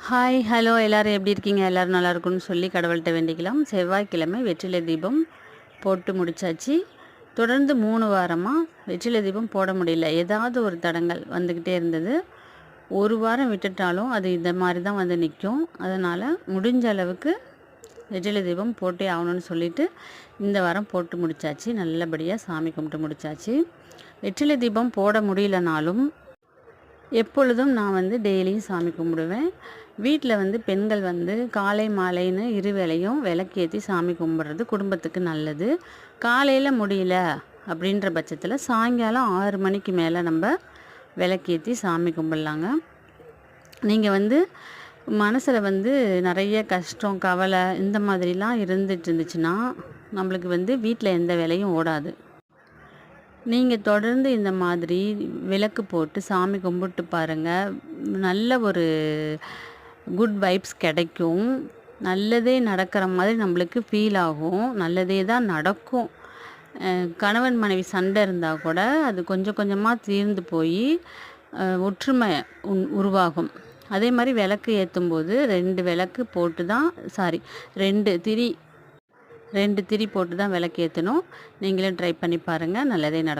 Hi, hello எல்லாரும் எப்படி இருக்கீங்க? எல்லாரும் நல்லா இருக்கும்னு சொல்லி கடவுள்கிட்ட வேண்டிக்கலாம். செவ்வாய்க்கிழமை வெற்றிலை தீபம் போட்டு முடிச்சாச்சு. தொடர்ந்து 3 வாரமாக வெற்றிலை தீபம் போட முடியல. ஏதாவது ஒரு தடங்கல் வந்துக்கிட்டே இருந்தது. ஒரு வாரம் விட்டுட்டாலும் அது இந்த மாதிரி தான் வந்து நிற்கும். அதனால் முடிஞ்ச அளவுக்கு வெற்றிலை தீபம் போட்டே ஆகணும்னு சொல்லிட்டு இந்த வாரம் போட்டு முடிச்சாச்சு. நல்லபடியாக சாமி கும்பிட்டு முடிச்சாச்சு. வெற்றிலை தீபம் போட முடியலனாலும் எப்பொழுதும் நான் வந்து டெய்லியும் சாமி கும்பிடுவேன். வீட்டில் வந்து பெண்கள் வந்து காலை மாலைன்னு இருவேளையும் விளக்கேற்றி சாமி கும்பிட்றது குடும்பத்துக்கு நல்லது. காலையில் முடியல அப்படின்ற பட்சத்தில் சாயங்காலம் 6 மணிக்கு மேலே நம்ம விளக்கேற்றி சாமி கும்பிட்லாங்க. நீங்கள் வந்து மனசில் வந்து நிறைய கஷ்டம், கவலை இந்த மாதிரிலாம் இருந்துட்டு இருந்துச்சுன்னா நம்மளுக்கு வந்து வீட்டில் எந்த வேலையும் ஓடாது. நீங்கள் தொடர்ந்து இந்த மாதிரி விளக்கு போட்டு சாமி கும்பிட்டு பாருங்கள். நல்ல ஒரு குட் வைப்ஸ் கிடைக்கும். நல்லதே நடக்கிற மாதிரி நம்மளுக்கு ஃபீல் ஆகும். நல்லதே தான் நடக்கும். கணவன் மனைவி சண்டை இருந்தால் கூட அது கொஞ்சம் கொஞ்சமாக தீர்ந்து போய் ஒற்றுமை உருவாகும். அதே மாதிரி விளக்கு ஏற்றும்போது 2 விளக்கு போட்டு தான் 2 திரி போட்டு தான் விளக்கு ஏற்றணும். நீங்களும் ட்ரை பண்ணி பாருங்கள். நல்லதே நடக்கும்.